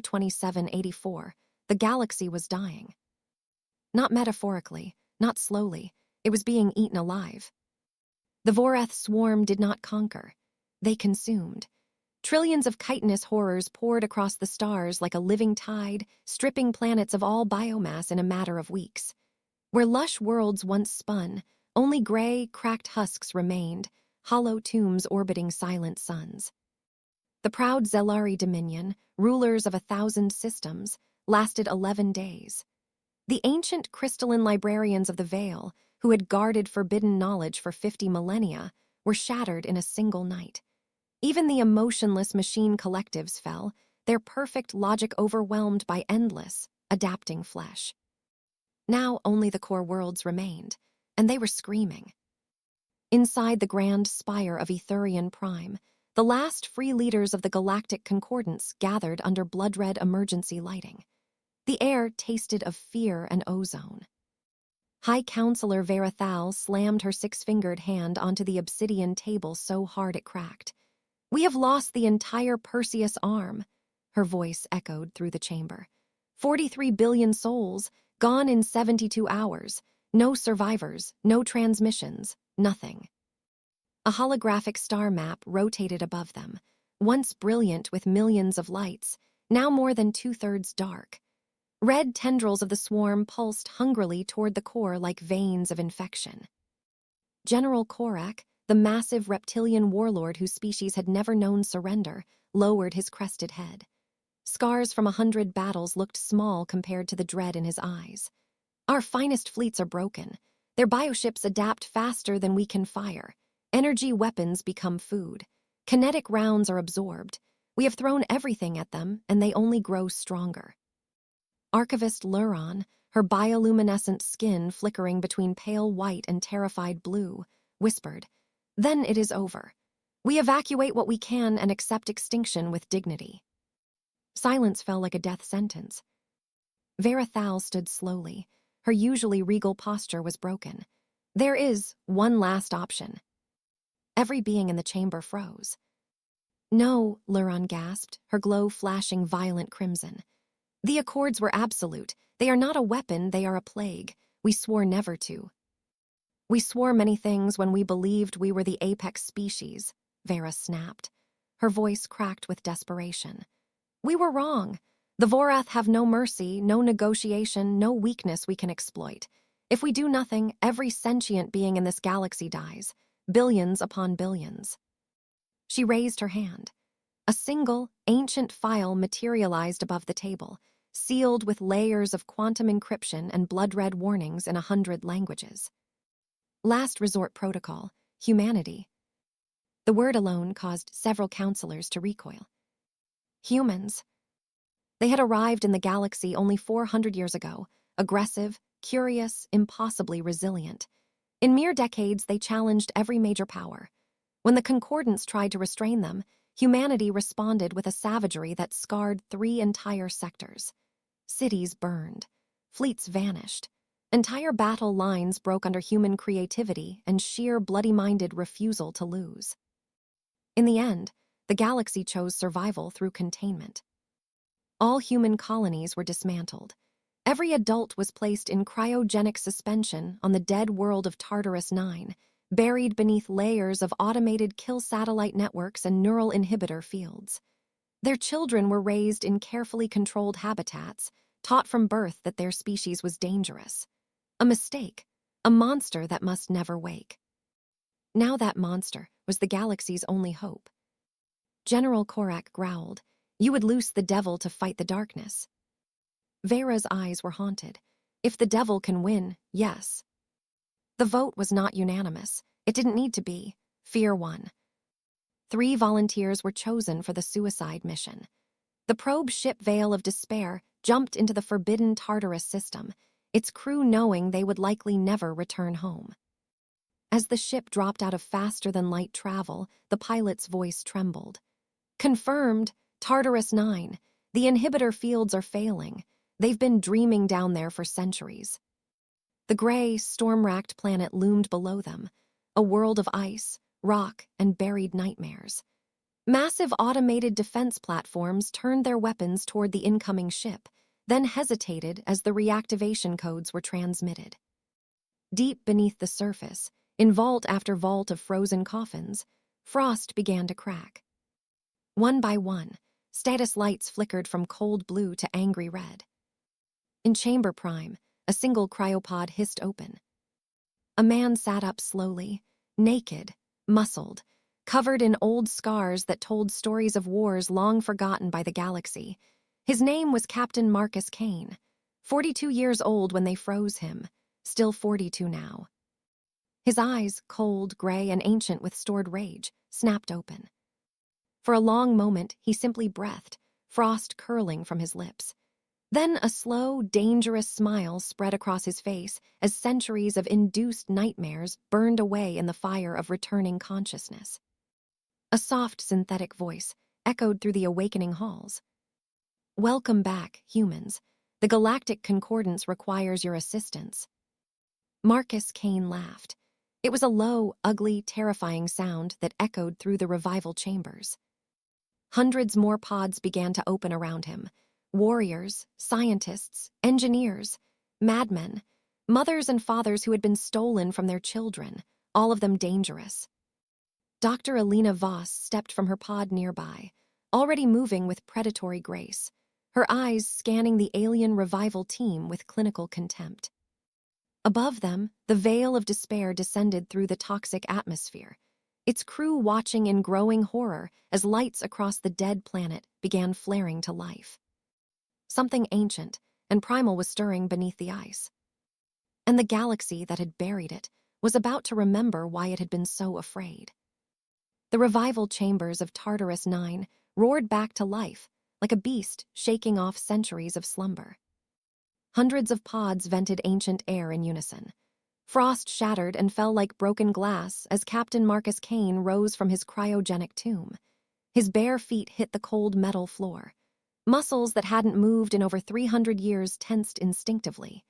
2784, the galaxy was dying. Not metaphorically, not slowly, it was being eaten alive. The Voreth swarm did not conquer. They consumed. Trillions of chitinous horrors poured across the stars like a living tide, stripping planets of all biomass in a matter of weeks. Where lush worlds once spun, only gray, cracked husks remained, hollow tombs orbiting silent suns. The proud Zelari dominion, rulers of 1,000 systems, lasted 11 days. The ancient crystalline librarians of the Veil, who had guarded forbidden knowledge for 50 millennia, were shattered in a single night. Even the emotionless machine collectives fell, their perfect logic overwhelmed by endless, adapting flesh. Now only the core worlds remained, and they were screaming. Inside the grand spire of Etherian Prime, the last free leaders of the Galactic Concordance gathered under blood-red emergency lighting. The air tasted of fear and ozone. High Counselor Verathal slammed her six-fingered hand onto the obsidian table so hard it cracked. "We have lost the entire Perseus arm," her voice echoed through the chamber. 43 billion souls, gone in 72 hours. No survivors, no transmissions, nothing. A holographic star map rotated above them, once brilliant with millions of lights, now more than two-thirds dark. Red tendrils of the swarm pulsed hungrily toward the core like veins of infection. General Korak, the massive reptilian warlord whose species had never known surrender, lowered his crested head. Scars from 100 battles looked small compared to the dread in his eyes. "Our finest fleets are broken. Their bioships adapt faster than we can fire. Energy weapons become food. Kinetic rounds are absorbed. We have thrown everything at them, and they only grow stronger." Archivist Luron, her bioluminescent skin flickering between pale white and terrified blue, whispered, "Then it is over. We evacuate what we can and accept extinction with dignity." Silence fell like a death sentence. Verathal stood slowly. Her usually regal posture was broken. "There is one last option." Every being in the chamber froze. "No," Luron gasped, her glow flashing violent crimson. "The accords were absolute. They are not a weapon, they are a plague. We swore never to." "We swore many things when we believed we were the apex species," Vera snapped. Her voice cracked with desperation. "We were wrong. The Vorath have no mercy, no negotiation, no weakness we can exploit. If we do nothing, every sentient being in this galaxy dies, billions upon billions." She raised her hand. A single, ancient file materialized above the table, sealed with layers of quantum encryption and blood-red warnings in 100 languages. "Last resort protocol, humanity." The word alone caused several counselors to recoil. Humans. They had arrived in the galaxy only 400 years ago, aggressive, curious, impossibly resilient. In mere decades, they challenged every major power. When the Concordance tried to restrain them, humanity responded with a savagery that scarred 3 entire sectors. Cities burned. Fleets vanished. Entire battle lines broke under human creativity and sheer bloody-minded refusal to lose. In the end, the galaxy chose survival through containment. All human colonies were dismantled. Every adult was placed in cryogenic suspension on the dead world of Tartarus 9, buried beneath layers of automated kill satellite networks and neural inhibitor fields. Their children were raised in carefully controlled habitats, taught from birth that their species was dangerous. A mistake, a monster that must never wake. Now that monster was the galaxy's only hope. General Korak growled, "You would loose the devil to fight the darkness." Vera's eyes were haunted. If the devil can win, yes. The vote was not unanimous. It didn't need to be. Fear won. 3 volunteers were chosen for the suicide mission. The probe ship Veil of Despair jumped into the forbidden Tartarus system, its crew knowing they would likely never return home. As the ship dropped out of faster-than-light travel, the pilot's voice trembled. "Confirmed, Tartarus 9. The inhibitor fields are failing. They've been dreaming down there for centuries." The gray, storm-racked planet loomed below them, a world of ice, rock, and buried nightmares. Massive automated defense platforms turned their weapons toward the incoming ship, then hesitated as the reactivation codes were transmitted. Deep beneath the surface, in vault after vault of frozen coffins, frost began to crack. One by one, status lights flickered from cold blue to angry red. In Chamber Prime, a single cryopod hissed open. A man sat up slowly, naked, muscled, covered in old scars that told stories of wars long forgotten by the galaxy. His name was Captain Marcus Kane, 42 years old when they froze him, still 42 now. His eyes, cold, gray, and ancient with stored rage, snapped open. For a long moment, he simply breathed, frost curling from his lips. Then a slow, dangerous smile spread across his face as centuries of induced nightmares burned away in the fire of returning consciousness. A soft, synthetic voice echoed through the awakening halls. "Welcome back, humans. The Galactic Concordance requires your assistance." Marcus Kane laughed. It was a low, ugly, terrifying sound that echoed through the revival chambers. Hundreds more pods began to open around him. Warriors, scientists, engineers, madmen, mothers and fathers who had been stolen from their children, all of them dangerous. Dr. Alina Voss stepped from her pod nearby, already moving with predatory grace, her eyes scanning the alien revival team with clinical contempt. Above them, the veil of despair descended through the toxic atmosphere, its crew watching in growing horror as lights across the dead planet began flaring to life. Something ancient and primal was stirring beneath the ice. And the galaxy that had buried it was about to remember why it had been so afraid. The revival chambers of Tartarus 9 roared back to life, like a beast shaking off centuries of slumber. Hundreds of pods vented ancient air in unison. Frost shattered and fell like broken glass as Captain Marcus Kane rose from his cryogenic tomb. His bare feet hit the cold metal floor. Muscles that hadn't moved in over 300 years tensed instinctively.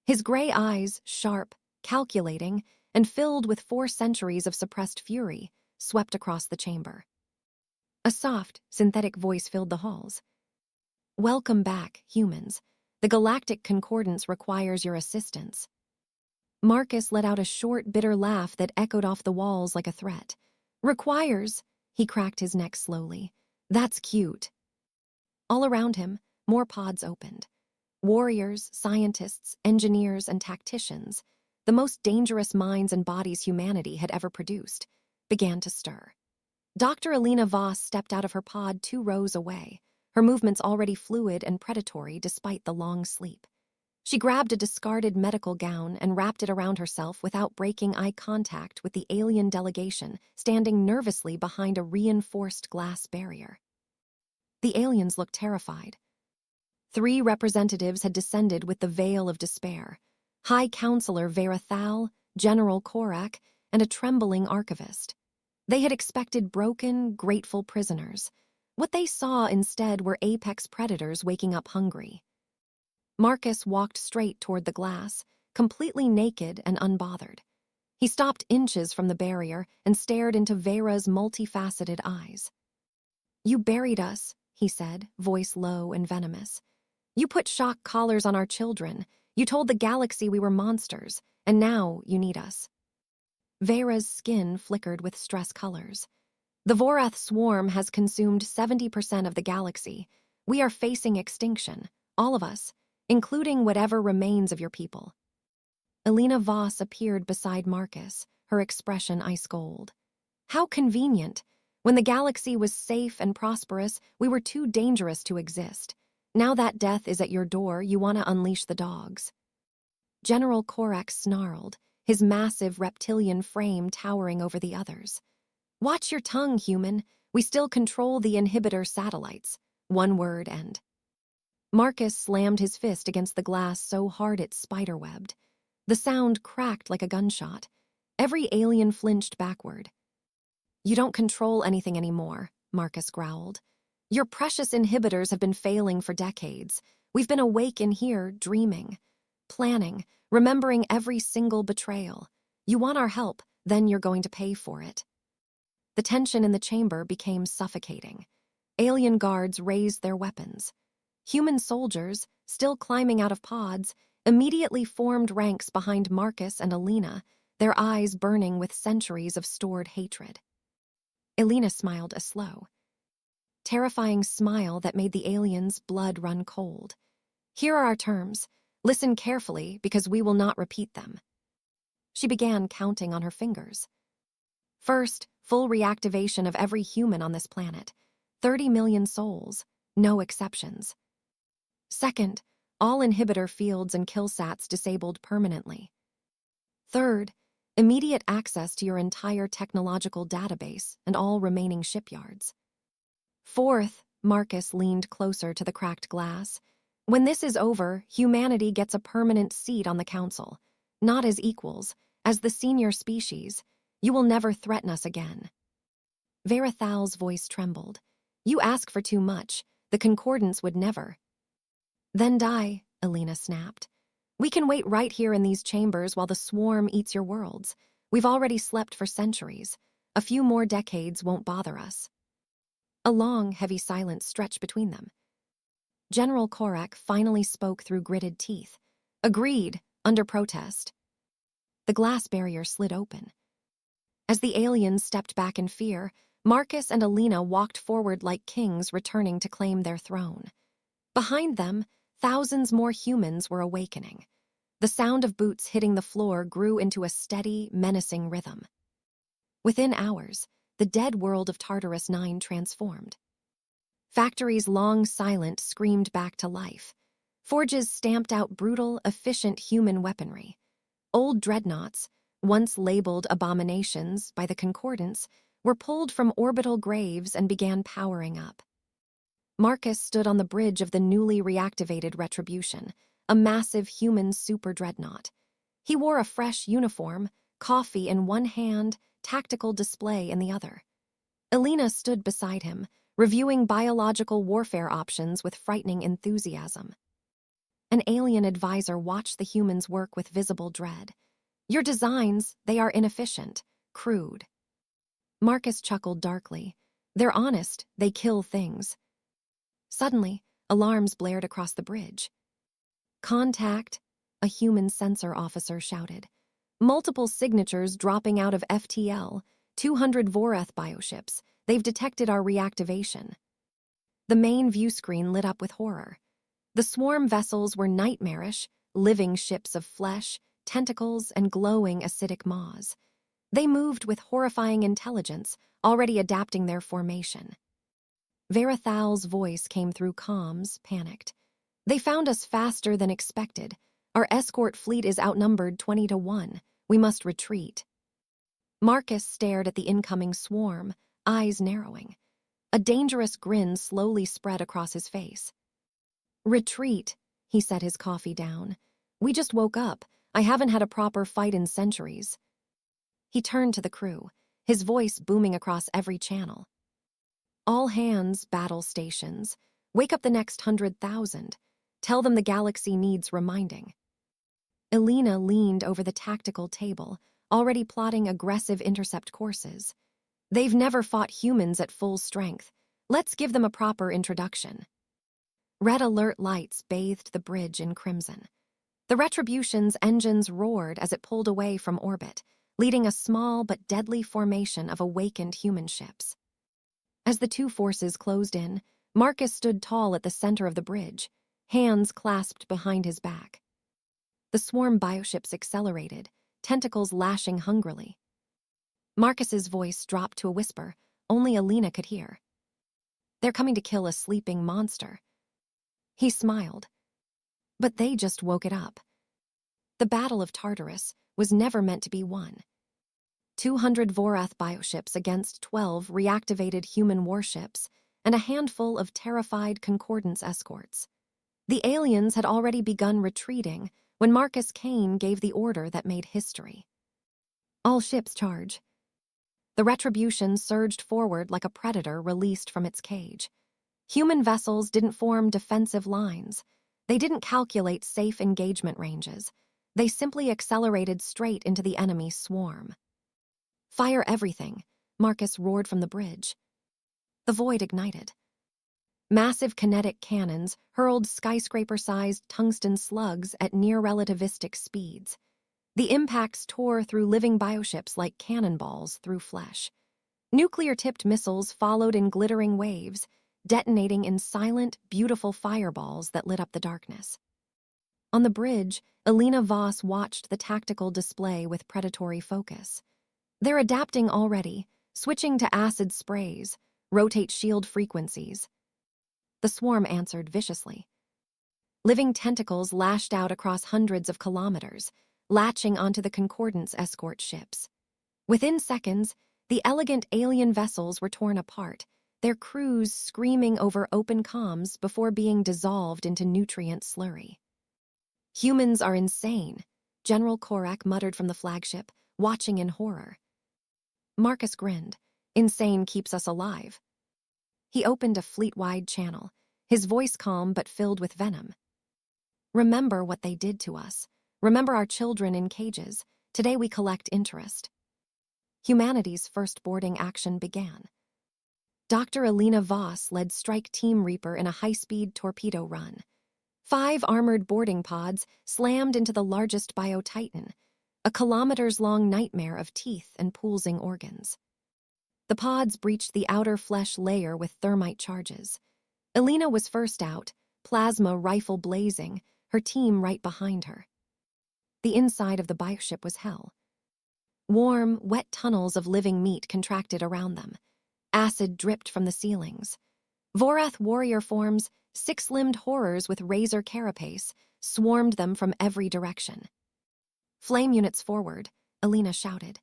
His gray eyes, sharp, calculating, and filled with 4 centuries of suppressed fury, swept across the chamber. A soft, synthetic voice filled the halls. "Welcome back, humans. The Galactic Concordance requires your assistance." Marcus let out a short, bitter laugh that echoed off the walls like a threat. "Requires?" He cracked his neck slowly. "That's cute." All around him, more pods opened. Warriors, scientists, engineers, and tacticians, the most dangerous minds and bodies humanity had ever produced, began to stir. Dr. Alina Voss stepped out of her pod 2 rows away, her movements already fluid and predatory despite the long sleep. She grabbed a discarded medical gown and wrapped it around herself without breaking eye contact with the alien delegation standing nervously behind a reinforced glass barrier. The aliens looked terrified. 3 representatives had descended with the veil of despair: High Counselor Verathal, General Korak, and a trembling archivist. They had expected broken, grateful prisoners. What they saw instead were apex predators waking up hungry. Marcus walked straight toward the glass, completely naked and unbothered. He stopped inches from the barrier and stared into Vera's multifaceted eyes. "You buried us," he said, voice low and venomous. "You put shock collars on our children. You told the galaxy we were monsters, and now you need us." Vera's skin flickered with stress colors. "The Vorath swarm has consumed 70% of the galaxy. We are facing extinction, all of us, including whatever remains of your people." Alina Voss appeared beside Marcus, her expression ice cold. "How convenient. When the galaxy was safe and prosperous, we were too dangerous to exist. Now that death is at your door, you want to unleash the dogs." General Korak snarled, his massive reptilian frame towering over the others. "Watch your tongue, human. We still control the inhibitor satellites. One word and..." Marcus slammed his fist against the glass so hard it spiderwebbed. The sound cracked like a gunshot. Every alien flinched backward. "You don't control anything anymore," Marcus growled. "Your precious inhibitors have been failing for decades. We've been awake in here, dreaming, planning, remembering every single betrayal. You want our help, then you're going to pay for it." The tension in the chamber became suffocating. Alien guards raised their weapons. Human soldiers, still climbing out of pods, immediately formed ranks behind Marcus and Alina, their eyes burning with centuries of stored hatred. Alina smiled a slow, terrifying smile that made the aliens' blood run cold. "Here are our terms. Listen carefully, because we will not repeat them." She began counting on her fingers. First, full reactivation of every human on this planet. 30 million souls, no exceptions. Second, all inhibitor fields and killsats disabled permanently. Third, immediate access to your entire technological database and all remaining shipyards. Fourth, Marcus leaned closer to the cracked glass. "When this is over, humanity gets a permanent seat on the council, not as equals, as the senior species. You will never threaten us again." Verithal's voice trembled. "You ask for too much. The Concordance would never." "Then die," Alina snapped. "We can wait right here in these chambers while the swarm eats your worlds. We've already slept for centuries. A few more decades won't bother us." A long, heavy silence stretched between them. General Korak finally spoke through gritted teeth. "Agreed, under protest." The glass barrier slid open. As the aliens stepped back in fear, Marcus and Alina walked forward like kings returning to claim their throne. Behind them, thousands more humans were awakening. The sound of boots hitting the floor grew into a steady, menacing rhythm. Within hours, the dead world of Tartarus 9 transformed. Factories long silent screamed back to life. Forges stamped out brutal, efficient human weaponry. Old dreadnoughts, once labeled abominations by the Concordance, were pulled from orbital graves and began powering up. Marcus stood on the bridge of the newly reactivated Retribution, a massive human super-dreadnought. He wore a fresh uniform, coffee in one hand, tactical display in the other. Alina stood beside him, reviewing biological warfare options with frightening enthusiasm. An alien advisor watched the humans work with visible dread. "Your designs, they are inefficient, crude." Marcus chuckled darkly. "They're honest, they kill things." Suddenly, alarms blared across the bridge. "Contact," a human sensor officer shouted. "Multiple signatures dropping out of FTL, 200 Voreth bioships. They've detected our reactivation." The main view screen lit up with horror. The swarm vessels were nightmarish, living ships of flesh, tentacles, and glowing acidic maws. They moved with horrifying intelligence, already adapting their formation. Verithal's voice came through comms, panicked. "They found us faster than expected. Our escort fleet is outnumbered 20 to 1. We must retreat." Marcus stared at the incoming swarm, eyes narrowing. A dangerous grin slowly spread across his face. "Retreat," he set his coffee down. "We just woke up. I haven't had a proper fight in centuries." He turned to the crew, his voice booming across every channel. "All hands, battle stations. Wake up the next 100,000. Tell them the galaxy needs reminding." Alina leaned over the tactical table, already plotting aggressive intercept courses. "They've never fought humans at full strength. Let's give them a proper introduction." Red alert lights bathed the bridge in crimson. The Retribution's engines roared as it pulled away from orbit, leading a small but deadly formation of awakened human ships. As the two forces closed in, Marcus stood tall at the center of the bridge, hands clasped behind his back. The swarm bioships accelerated, tentacles lashing hungrily. Marcus's voice dropped to a whisper only Alina could hear. "They're coming to kill a sleeping monster." He smiled. But they just woke it up. The Battle of Tartarus was never meant to be won. 200 Voreth bioships against 12 reactivated human warships and a handful of terrified Concordance escorts. The aliens had already begun retreating when Marcus Kane gave the order that made history. "All ships charge." The Retribution surged forward like a predator released from its cage. Human vessels didn't form defensive lines. They didn't calculate safe engagement ranges. They simply accelerated straight into the enemy swarm. "Fire everything," Marcus roared from the bridge. The void ignited. Massive kinetic cannons hurled skyscraper-sized tungsten slugs at near-relativistic speeds. The impacts tore through living bioships like cannonballs through flesh. Nuclear-tipped missiles followed in glittering waves, detonating in silent, beautiful fireballs that lit up the darkness. On the bridge, Elena Voss watched the tactical display with predatory focus. They're adapting already, switching to acid sprays, rotate shield frequencies. The swarm answered viciously. Living tentacles lashed out across hundreds of kilometers, latching onto the Concordance escort ships. Within seconds, the elegant alien vessels were torn apart, their crews screaming over open comms before being dissolved into nutrient slurry. "Humans are insane," General Korak muttered from the flagship, watching in horror. Marcus grinned. "Insane keeps us alive." He opened a fleet-wide channel, his voice calm but filled with venom. "Remember what they did to us. Remember our children in cages. Today we collect interest." Humanity's first boarding action began. Dr. Elena Voss led Strike Team Reaper in a high-speed torpedo run. 5 armored boarding pods slammed into the largest bio-titan, a kilometers-long nightmare of teeth and pulsing organs. The pods breached the outer flesh layer with thermite charges. Elena was first out, plasma rifle blazing, her team right behind her. The inside of the bioship was hell. Warm, wet tunnels of living meat contracted around them. Acid dripped from the ceilings. Vorath warrior forms, 6-limbed horrors with razor carapace, swarmed them from every direction. "Flame units forward," Elena shouted.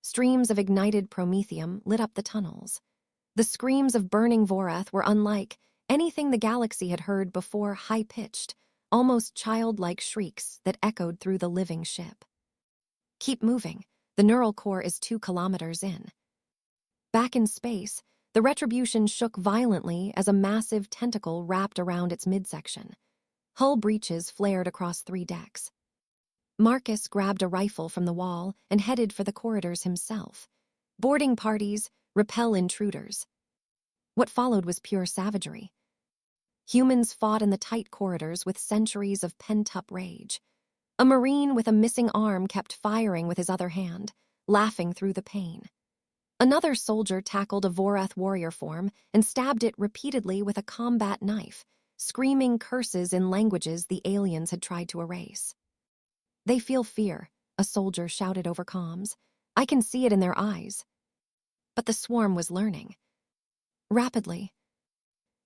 Streams of ignited promethium lit up the tunnels. The screams of burning Vorath were unlike anything the galaxy had heard before, high-pitched, almost childlike shrieks that echoed through the living ship. "Keep moving. The neural core is 2 kilometers in." Back in space, the Retribution shook violently as a massive tentacle wrapped around its midsection. Hull breaches flared across 3 decks. Marcus grabbed a rifle from the wall and headed for the corridors himself. Boarding parties, repel intruders. What followed was pure savagery. Humans fought in the tight corridors with centuries of pent-up rage. A Marine with a missing arm kept firing with his other hand, laughing through the pain. Another soldier tackled a Vorath warrior form and stabbed it repeatedly with a combat knife, screaming curses in languages the aliens had tried to erase. "They feel fear," a soldier shouted over comms. "I can see it in their eyes." But the swarm was learning. Rapidly,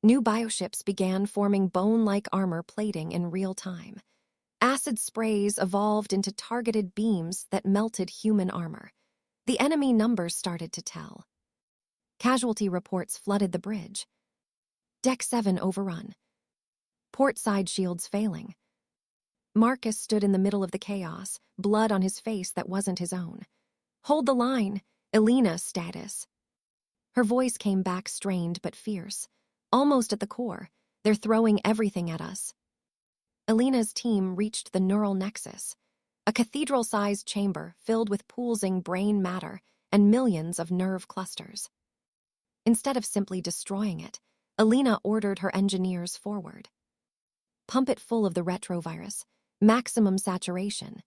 new bioships began forming bone-like armor plating in real time. Acid sprays evolved into targeted beams that melted human armor. The enemy numbers started to tell. Casualty reports flooded the bridge. Deck 7 overrun. Port side shields failing. Marcus stood in the middle of the chaos, blood on his face that wasn't his own. "Hold the line, Elena status." Her voice came back strained but fierce. "Almost at the core. They're throwing everything at us." Elena's team reached the neural nexus, a cathedral-sized chamber filled with pulsing brain matter and millions of nerve clusters. Instead of simply destroying it, Elena ordered her engineers forward. "Pump it full of the retrovirus. Maximum saturation."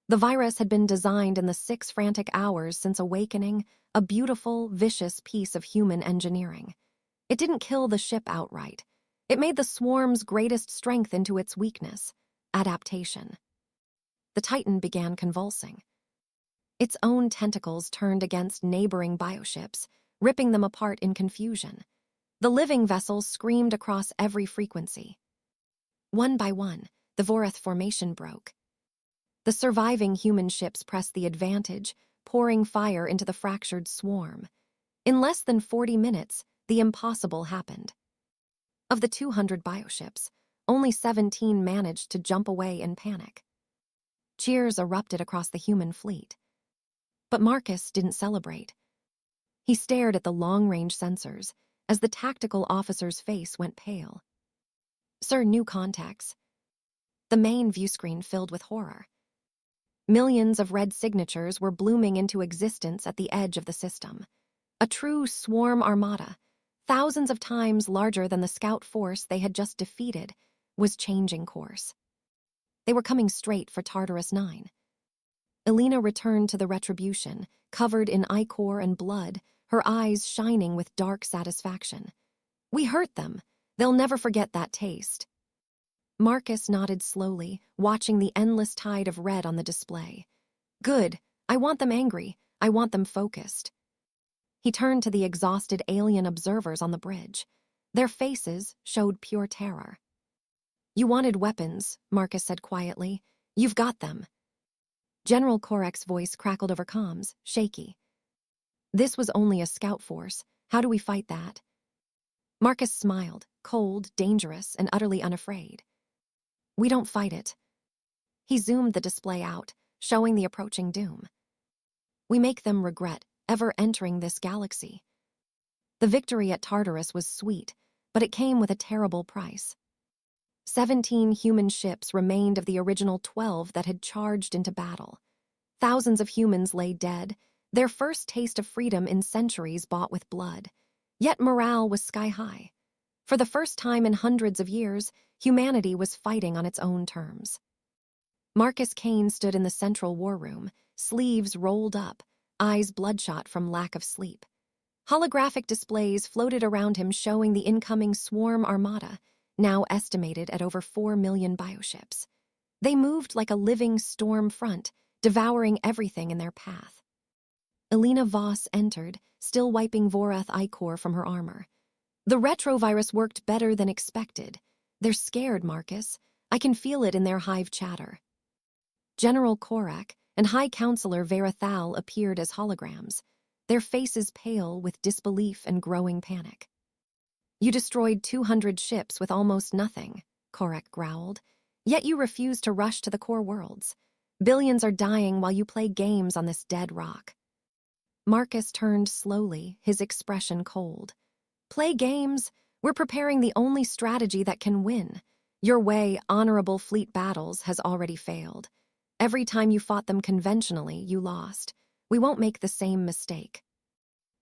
The virus had been designed in the 6 frantic hours since awakening, a beautiful, vicious piece of human engineering. It didn't kill the ship outright. It made the swarm's greatest strength into its weakness: adaptation. The Titan began convulsing. Its own tentacles turned against neighboring bioships, ripping them apart in confusion. The living vessels screamed across every frequency. One by one, the Vorath formation broke. The surviving human ships pressed the advantage, pouring fire into the fractured swarm. In less than 40 minutes, the impossible happened. Of the 200 bioships, only 17 managed to jump away in panic. Cheers erupted across the human fleet. But Marcus didn't celebrate. He stared at the long-range sensors as the tactical officer's face went pale. "Sir, new contacts." The main viewscreen filled with horror. Millions of red signatures were blooming into existence at the edge of the system. A true swarm armada, thousands of times larger than the scout force they had just defeated, was changing course. They were coming straight for Tartarus 9. Elena returned to the retribution, covered in ichor and blood, her eyes shining with dark satisfaction. We hurt them. They'll never forget that taste. Marcus nodded slowly, watching the endless tide of red on the display. Good. I want them angry. I want them focused. He turned to the exhausted alien observers on the bridge. Their faces showed pure terror. You wanted weapons, Marcus said quietly. You've got them. General Korek's voice crackled over comms, shaky. This was only a scout force. How do we fight that? Marcus smiled, cold, dangerous, and utterly unafraid. We don't fight it. He zoomed the display out, showing the approaching doom. We make them regret ever entering this galaxy. The victory at Tartarus was sweet, but it came with a terrible price. 17 human ships remained of the original 12 that had charged into battle. Thousands of humans lay dead, their first taste of freedom in centuries bought with blood. Yet morale was sky high. For the first time in hundreds of years, humanity was fighting on its own terms. Marcus Kane stood in the central war room, sleeves rolled up, eyes bloodshot from lack of sleep. Holographic displays floated around him showing the incoming swarm armada, now estimated at over 4 million bioships. They moved like a living storm front, devouring everything in their path. Elena Voss entered, still wiping Vorath ichor from her armor. The retrovirus worked better than expected. They're scared, Marcus. I can feel it in their hive chatter. General Korek and High Counselor Verathal appeared as holograms, their faces pale with disbelief and growing panic. You destroyed 200 ships with almost nothing, Korek growled. Yet you refuse to rush to the core worlds. Billions are dying while you play games on this dead rock. Marcus turned slowly, his expression cold. Play games? We're preparing the only strategy that can win. Your way, honorable fleet battles, has already failed. Every time you fought them conventionally, you lost. We won't make the same mistake.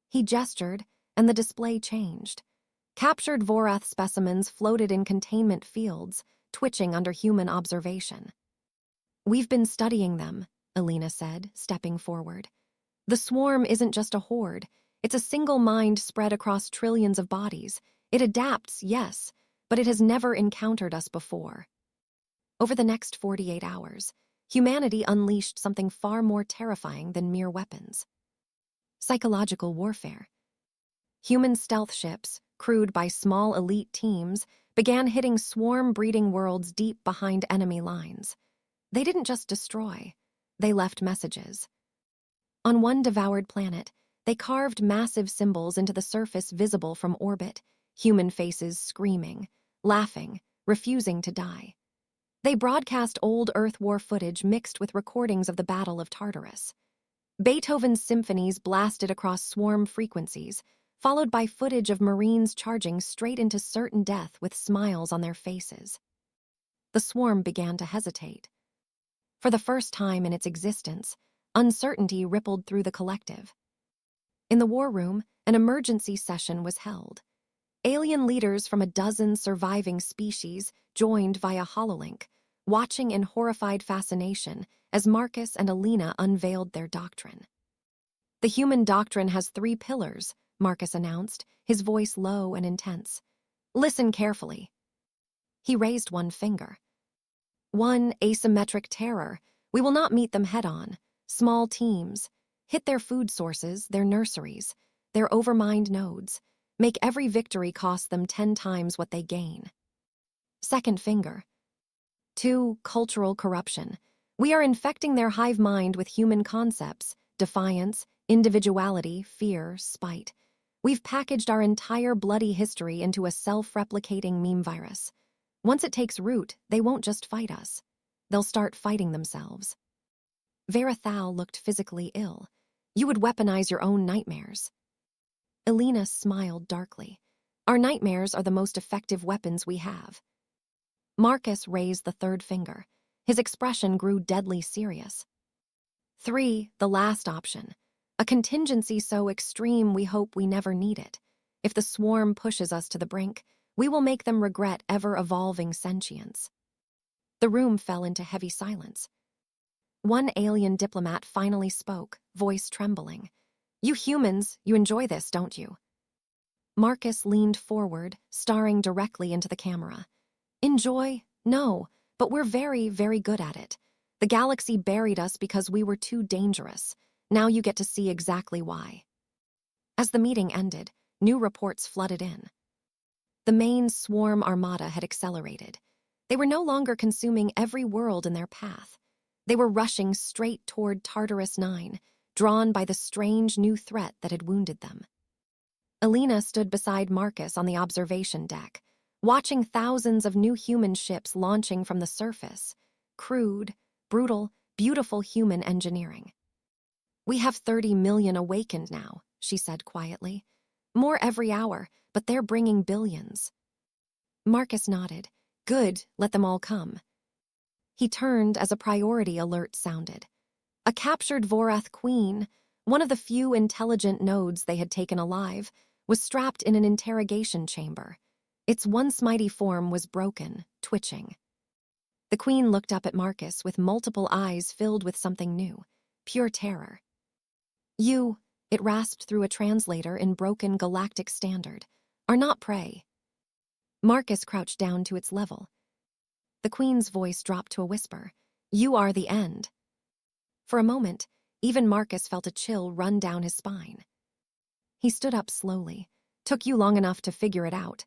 He gestured, and the display changed. Captured Vorath specimens floated in containment fields, twitching under human observation. We've been studying them, Elena said, stepping forward. The swarm isn't just a horde. It's a single mind spread across trillions of bodies. It adapts, yes, but it has never encountered us before. Over the next 48 hours, humanity unleashed something far more terrifying than mere weapons. Psychological warfare. Human stealth ships, crewed by small elite teams, began hitting swarm-breeding worlds deep behind enemy lines. They didn't just destroy, they left messages. On one devoured planet, they carved massive symbols into the surface visible from orbit, human faces screaming, laughing, refusing to die. They broadcast old Earth War footage mixed with recordings of the Battle of Tartarus. Beethoven's symphonies blasted across swarm frequencies, followed by footage of Marines charging straight into certain death with smiles on their faces. The swarm began to hesitate. For the first time in its existence, uncertainty rippled through the collective. In the war room, an emergency session was held. Alien leaders from a dozen surviving species joined via hololink, watching in horrified fascination as Marcus and Elena unveiled their doctrine. The human doctrine has 3 pillars, Marcus announced, his voice low and intense. Listen carefully. He raised one finger. 1, asymmetric terror. We will not meet them head-on. Small teams. Hit their food sources, their nurseries, their overmined nodes. Make every victory cost them 10 times what they gain. Second finger. 2, cultural corruption. We are infecting their hive mind with human concepts, defiance, individuality, fear, spite. We've packaged our entire bloody history into a self-replicating meme virus. Once it takes root, they won't just fight us. They'll start fighting themselves. Verathal looked physically ill. You would weaponize your own nightmares. Elena smiled darkly. Our nightmares are the most effective weapons we have. Marcus raised the 3rd finger. His expression grew deadly serious. 3, the last option. A contingency so extreme we hope we never need it. If the swarm pushes us to the brink, we will make them regret ever-evolving sentience. The room fell into heavy silence. One alien diplomat finally spoke, voice trembling. "You humans, you enjoy this, don't you?" Marcus leaned forward, staring directly into the camera. "Enjoy? No, but we're very, very good at it. The galaxy buried us because we were too dangerous. Now you get to see exactly why." As the meeting ended, new reports flooded in. The main swarm armada had accelerated. They were no longer consuming every world in their path. They were rushing straight toward Tartarus 9, drawn by the strange new threat that had wounded them. Alina stood beside Marcus on the observation deck, watching thousands of new human ships launching from the surface. Crude, brutal, beautiful human engineering. "We have 30 million awakened now," she said quietly. "More every hour, but they're bringing billions." Marcus nodded. "Good, let them all come." He turned as a priority alert sounded. A captured Vorath queen, one of the few intelligent nodes they had taken alive, was strapped in an interrogation chamber. Its once mighty form was broken, twitching. The queen looked up at Marcus with multiple eyes filled with something new, pure terror. "You," it rasped through a translator in broken galactic standard, "are not prey." Marcus crouched down to its level. The queen's voice dropped to a whisper. "You are the end." For a moment, even Marcus felt a chill run down his spine. He stood up slowly. "Took you long enough to figure it out."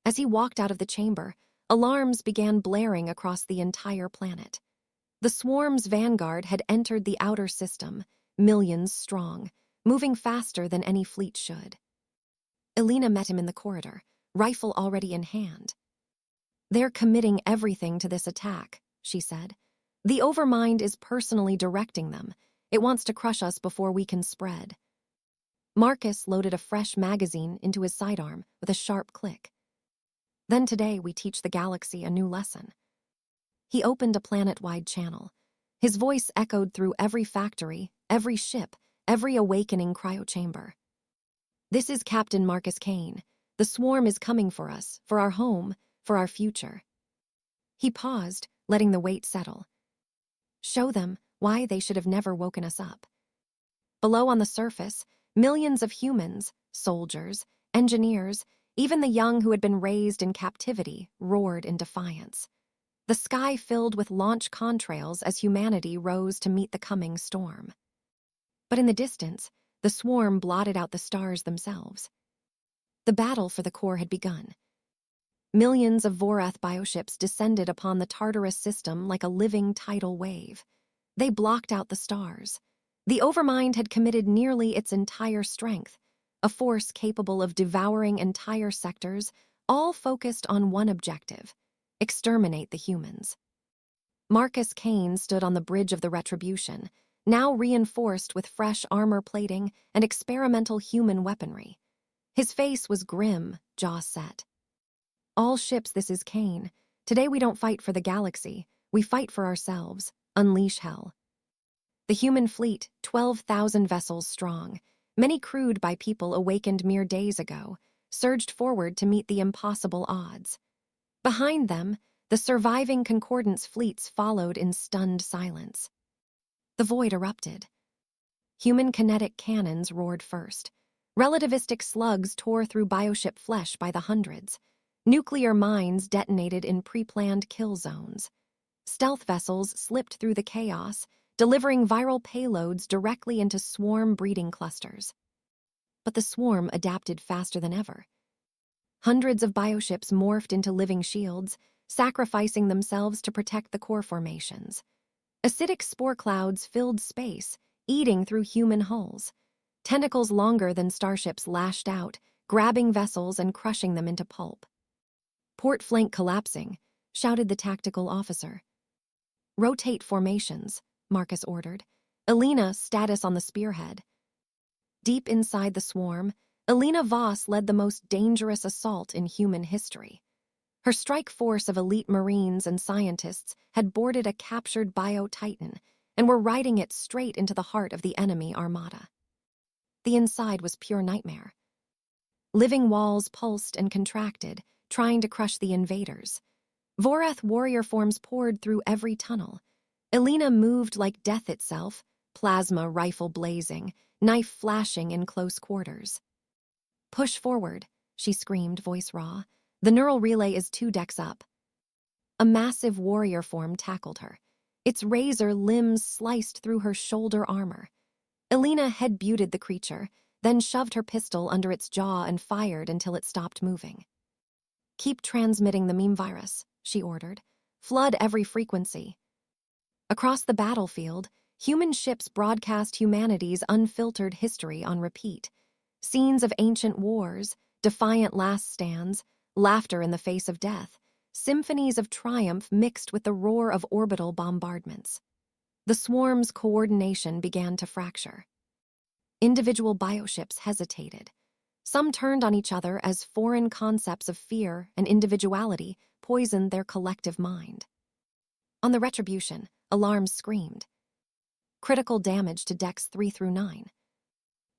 As he walked out of the chamber, alarms began blaring across the entire planet. The swarm's vanguard had entered the outer system, millions strong, moving faster than any fleet should. Alina met him in the corridor, rifle already in hand. "They're committing everything to this attack," she said. "The Overmind is personally directing them. It wants to crush us before we can spread." Marcus loaded a fresh magazine into his sidearm with a sharp click. "Then today we teach the galaxy a new lesson." He opened a planet-wide channel. His voice echoed through every factory, every ship, every awakening cryochamber. "This is Captain Marcus Kane. The swarm is coming for us, for our home, for our future." He paused, letting the weight settle. "Show them why they should have never woken us up." Below on the surface, millions of humans, soldiers, engineers, even the young who had been raised in captivity, roared in defiance. The sky filled with launch contrails as humanity rose to meet the coming storm. But in the distance, the swarm blotted out the stars themselves. The battle for the core had begun. Millions of Vorath bioships descended upon the Tartarus system like a living tidal wave. They blocked out the stars. The Overmind had committed nearly its entire strength, a force capable of devouring entire sectors, all focused on one objective: exterminate the humans. Marcus Kane stood on the bridge of the Retribution, now reinforced with fresh armor plating and experimental human weaponry. His face was grim, jaw set. "All ships, this is Kane. Today we don't fight for the galaxy. We fight for ourselves. Unleash hell." The human fleet, 12,000 vessels strong, many crewed by people awakened mere days ago, surged forward to meet the impossible odds. Behind them, the surviving Concordance fleets followed in stunned silence. The void erupted. Human kinetic cannons roared first. Relativistic slugs tore through bioship flesh by the hundreds. Nuclear mines detonated in pre-planned kill zones. Stealth vessels slipped through the chaos, delivering viral payloads directly into swarm breeding clusters. But the swarm adapted faster than ever. Hundreds of bioships morphed into living shields, sacrificing themselves to protect the core formations. Acidic spore clouds filled space, eating through human hulls. Tentacles longer than starships lashed out, grabbing vessels and crushing them into pulp. "Port flank collapsing," shouted the tactical officer. "Rotate formations," Marcus ordered. "Alina, status on the spearhead." Deep inside the swarm, Alina Voss led the most dangerous assault in human history. Her strike force of elite Marines and scientists had boarded a captured bio-titan, and were riding it straight into the heart of the enemy armada. The inside was pure nightmare. Living walls pulsed and contracted, trying to crush the invaders. Voreth warrior forms poured through every tunnel. Elena moved like death itself, plasma rifle blazing, knife flashing in close quarters. "Push forward," she screamed, voice raw. "The neural relay is 2 decks up." A massive warrior form tackled her. Its razor limbs sliced through her shoulder armor. Elena head-butted the creature, then shoved her pistol under its jaw and fired until it stopped moving. "Keep transmitting the meme virus," she ordered. "Flood every frequency." Across the battlefield, human ships broadcast humanity's unfiltered history on repeat. Scenes of ancient wars, defiant last stands, laughter in the face of death, symphonies of triumph mixed with the roar of orbital bombardments. The swarm's coordination began to fracture. Individual bioships hesitated. Some turned on each other as foreign concepts of fear and individuality poisoned their collective mind. On the Retribution, alarms screamed. Critical damage to decks 3 through 9.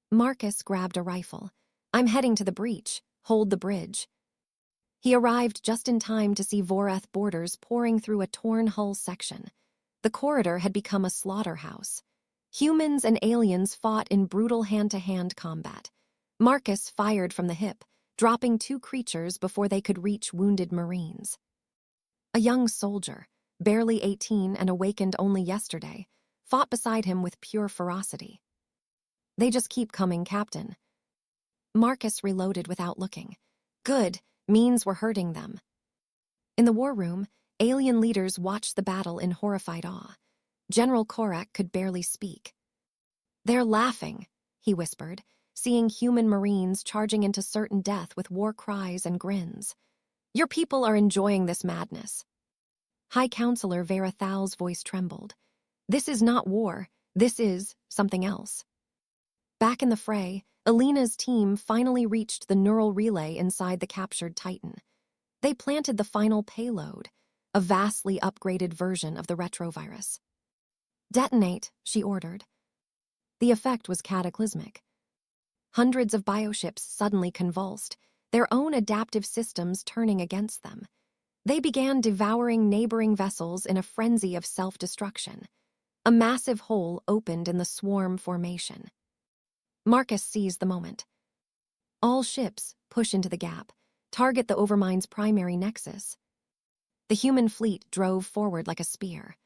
Marcus grabbed a rifle. "I'm heading to the breach. Hold the bridge." He arrived just in time to see Voreth boarders pouring through a torn hull section. The corridor had become a slaughterhouse. Humans and aliens fought in brutal hand-to-hand combat. Marcus fired from the hip, dropping 2 creatures before they could reach wounded Marines. A young soldier, barely 18 and awakened only yesterday, fought beside him with pure ferocity. "They just keep coming, Captain." Marcus reloaded without looking. Good, means we're hurting them. In the war room, alien leaders watched the battle in horrified awe. General Korak could barely speak. "They're laughing," he whispered, seeing human Marines charging into certain death with war cries and grins. "Your people are enjoying this madness." High Counselor Vera Thal's voice trembled. "This is not war. This is something else." Back in the fray, Elena's team finally reached the neural relay inside the captured Titan. They planted the final payload, a vastly upgraded version of the retrovirus. "Detonate," she ordered. The effect was cataclysmic. Hundreds of bioships suddenly convulsed, their own adaptive systems turning against them. They began devouring neighboring vessels in a frenzy of self-destruction. A massive hole opened in the swarm formation. Marcus seized the moment. "All ships, push into the gap. Target the Overmind's primary nexus." The human fleet drove forward like a spear.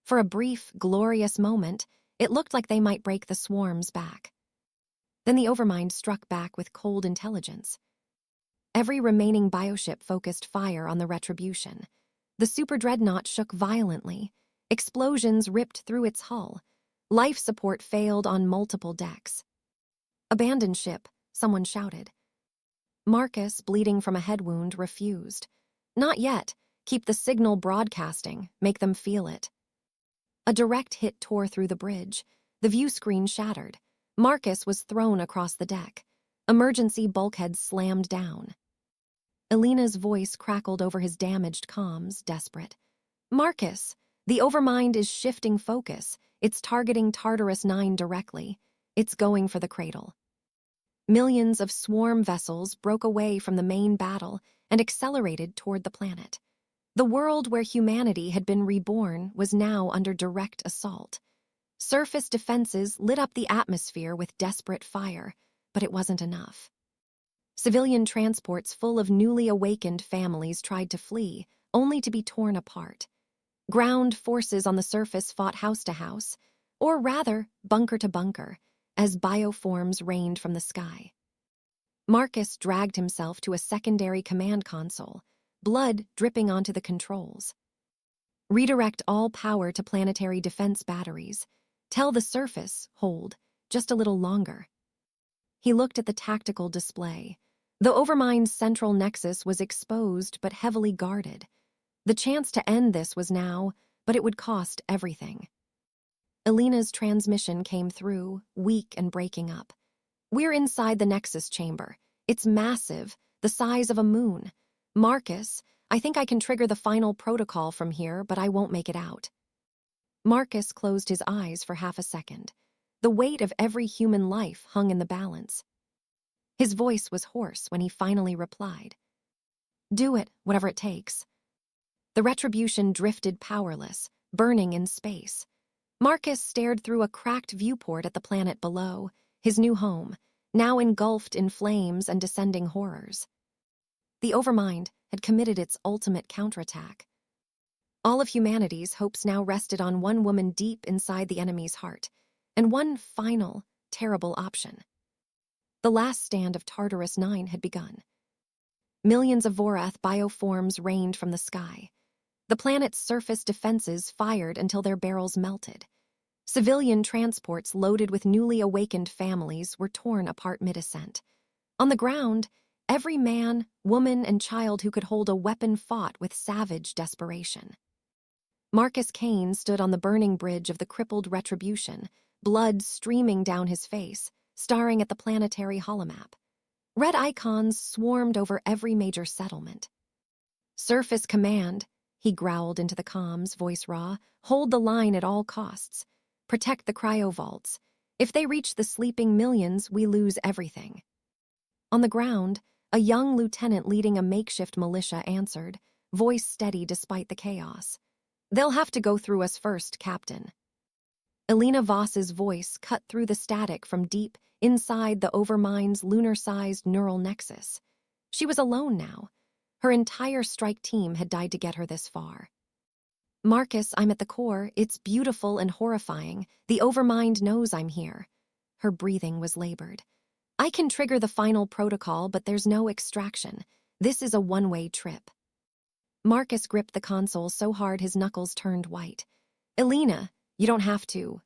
For a brief, glorious moment, it looked like they might break the swarm's back. Then the Overmind struck back with cold intelligence. Every remaining bioship focused fire on the Retribution. The super dreadnought shook violently. Explosions ripped through its hull. Life support failed on multiple decks. "Abandon ship," someone shouted. Marcus, bleeding from a head wound, refused. "Not yet. Keep the signal broadcasting. Make them feel it." A direct hit tore through the bridge. The view screen shattered. Marcus was thrown across the deck. Emergency bulkheads slammed down. Elena's voice crackled over his damaged comms, desperate. "Marcus, the Overmind is shifting focus. It's targeting Tartarus 9 directly. It's going for the cradle." Millions of swarm vessels broke away from the main battle and accelerated toward the planet. The world where humanity had been reborn was now under direct assault. Surface defenses lit up the atmosphere with desperate fire, but it wasn't enough. Civilian transports full of newly awakened families tried to flee, only to be torn apart. Ground forces on the surface fought house to house, or rather, bunker to bunker, as bioforms rained from the sky. Marcus dragged himself to a secondary command console, blood dripping onto the controls. "Redirect all power to planetary defense batteries. Tell the surface, hold, just a little longer." He looked at the tactical display. The Overmind's central nexus was exposed but heavily guarded. The chance to end this was now, but it would cost everything. Elena's transmission came through, weak and breaking up. "We're inside the nexus chamber. It's massive, the size of a moon. Marcus, I think I can trigger the final protocol from here, but I won't make it out." Marcus closed his eyes for half a second. The weight of every human life hung in the balance. His voice was hoarse when he finally replied. Do it, whatever it takes. The retribution drifted powerless, burning in space. Marcus stared through a cracked viewport at the planet below, his new home, now engulfed in flames and descending horrors. The Overmind had committed its ultimate counterattack. All of humanity's hopes now rested on one woman deep inside the enemy's heart, and one final, terrible option. The last stand of Tartarus 9 had begun. Millions of Vorath bioforms rained from the sky. The planet's surface defenses fired until their barrels melted. Civilian transports loaded with newly awakened families were torn apart mid-ascent. On the ground, every man, woman, and child who could hold a weapon fought with savage desperation. Marcus Kane stood on the burning bridge of the crippled Retribution, blood streaming down his face, staring at the planetary holomap. Red icons swarmed over every major settlement. Surface command, he growled into the comms, voice raw. Hold the line at all costs. Protect the cryovaults. If they reach the sleeping millions, we lose everything. On the ground, a young lieutenant leading a makeshift militia answered, voice steady despite the chaos. They'll have to go through us first, Captain. Elena Voss's voice cut through the static from deep inside the Overmind's lunar-sized neural nexus. She was alone now. Her entire strike team had died to get her this far. Marcus, I'm at the core. It's beautiful and horrifying. The Overmind knows I'm here. Her breathing was labored. I can trigger the final protocol, but there's no extraction. This is a one-way trip. Marcus gripped the console so hard his knuckles turned white. Elena, you don't have to.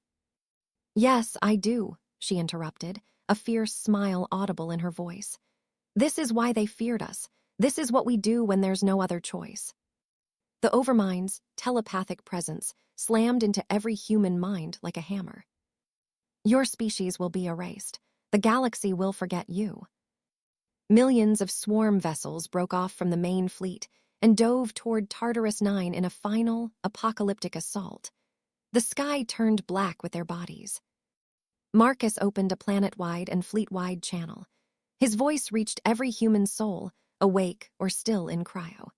Yes, I do, she interrupted, a fierce smile audible in her voice. This is why they feared us. This is what we do when there's no other choice. The Overmind's telepathic presence slammed into every human mind like a hammer. Your species will be erased. The galaxy will forget you. Millions of swarm vessels broke off from the main fleet and dove toward Tartarus 9 in a final, apocalyptic assault. The sky turned black with their bodies. Marcus opened a planet-wide and fleet-wide channel. His voice reached every human soul, awake or still in cryo.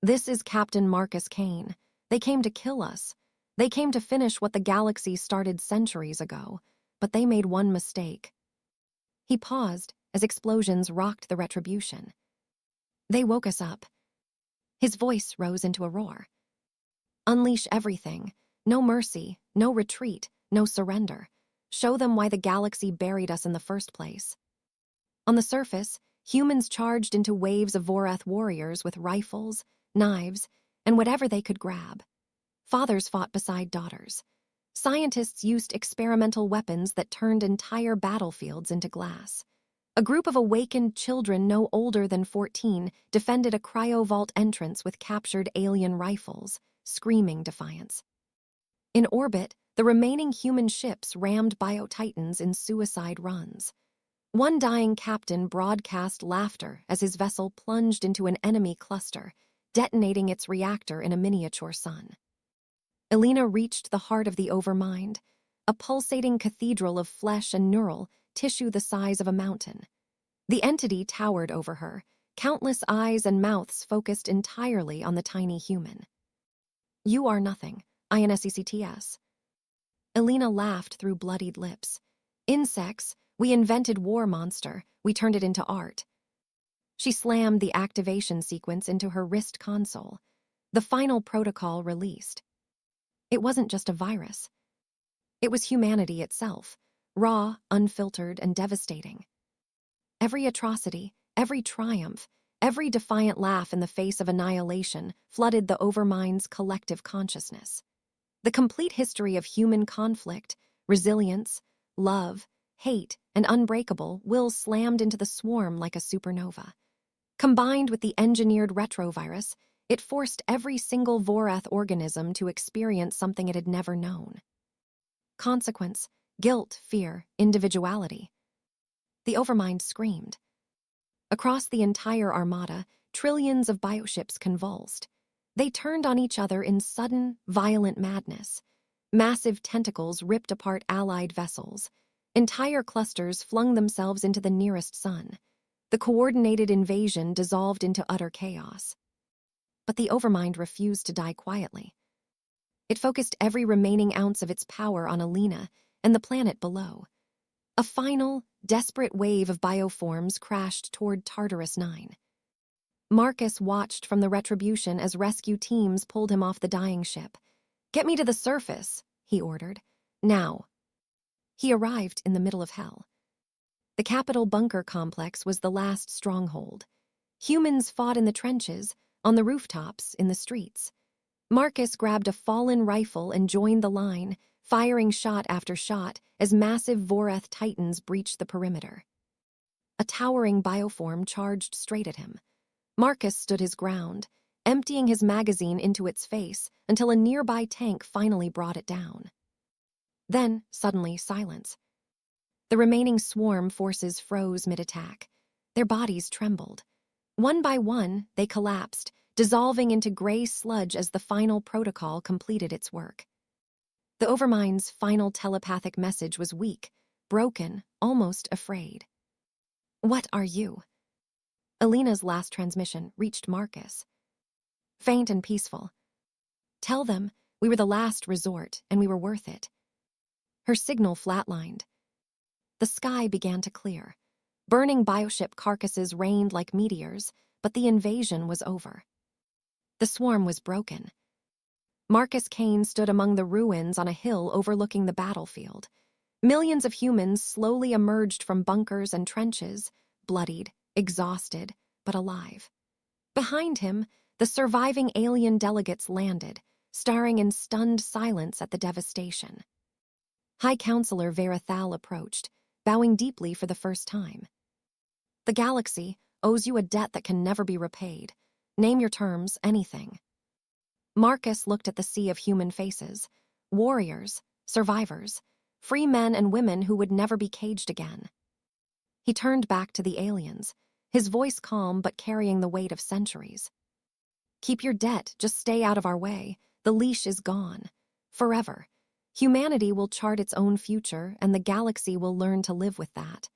This is Captain Marcus Kane. They came to kill us. They came to finish what the galaxy started centuries ago, but they made one mistake. He paused as explosions rocked the Retribution. They woke us up. His voice rose into a roar. Unleash everything. No mercy, no retreat, no surrender. Show them why the galaxy buried us in the first place. On the surface, humans charged into waves of Vorath warriors with rifles, knives, and whatever they could grab. Fathers fought beside daughters. Scientists used experimental weapons that turned entire battlefields into glass. A group of awakened children no older than 14 defended a cryovault entrance with captured alien rifles, screaming defiance. In orbit, the remaining human ships rammed bio-titans in suicide runs. One dying captain broadcast laughter as his vessel plunged into an enemy cluster, detonating its reactor in a miniature sun. Elena reached the heart of the Overmind, a pulsating cathedral of flesh and neural tissue the size of a mountain. The entity towered over her, countless eyes and mouths focused entirely on the tiny human. You are nothing, INSECTS. Elena laughed through bloodied lips. Insects, we invented War Monster, we turned it into art. She slammed the activation sequence into her wrist console. The final protocol released. It wasn't just a virus. It was humanity itself, raw, unfiltered, and devastating. Every atrocity, every triumph, every defiant laugh in the face of annihilation flooded the Overmind's collective consciousness. The complete history of human conflict, resilience, love, hate, and unbreakable will slammed into the swarm like a supernova. Combined with the engineered retrovirus, it forced every single Vorath organism to experience something it had never known. Consequence, guilt, fear, individuality. The Overmind screamed. Across the entire armada, trillions of bioships convulsed. They turned on each other in sudden, violent madness. Massive tentacles ripped apart Allied vessels. Entire clusters flung themselves into the nearest sun. The coordinated invasion dissolved into utter chaos. But the Overmind refused to die quietly. It focused every remaining ounce of its power on Alina and the planet below. A final, desperate wave of bioforms crashed toward Tartarus 9. Marcus watched from the Retribution as rescue teams pulled him off the dying ship. "Get me to the surface," he ordered. "Now." He arrived in the middle of hell. The Capitol bunker complex was the last stronghold. Humans fought in the trenches, on the rooftops, in the streets. Marcus grabbed a fallen rifle and joined the line, firing shot after shot as massive Voreth titans breached the perimeter. A towering bioform charged straight at him. Marcus stood his ground, emptying his magazine into its face until a nearby tank finally brought it down. Then, suddenly, silence. The remaining swarm forces froze mid-attack. Their bodies trembled. One by one, they collapsed, dissolving into gray sludge as the final protocol completed its work. The Overmind's final telepathic message was weak, broken, almost afraid. "What are you?" Alina's last transmission reached Marcus. Faint and peaceful. "Tell them we were the last resort and we were worth it." Her signal flatlined. The sky began to clear. Burning bioship carcasses rained like meteors, but the invasion was over. The swarm was broken. Marcus Kane stood among the ruins on a hill overlooking the battlefield. Millions of humans slowly emerged from bunkers and trenches, bloodied, exhausted, but alive. Behind him, the surviving alien delegates landed, staring in stunned silence at the devastation. High Counselor Verathal approached, bowing deeply for the first time. "The galaxy owes you a debt that can never be repaid. Name your terms, anything." Marcus looked at the sea of human faces, warriors, survivors, free men and women who would never be caged again. He turned back to the aliens, his voice calm but carrying the weight of centuries. "Keep your debt, just stay out of our way. The leash is gone. Forever. Humanity will chart its own future, and the galaxy will learn to live with that."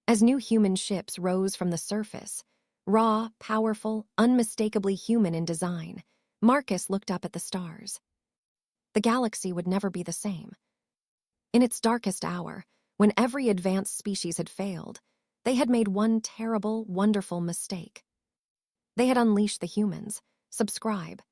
As new human ships rose from the surface, raw, powerful, unmistakably human in design, Marcus looked up at the stars. The galaxy would never be the same. In its darkest hour, when every advanced species had failed, they had made one terrible, wonderful mistake. They had unleashed the humans, subscribe,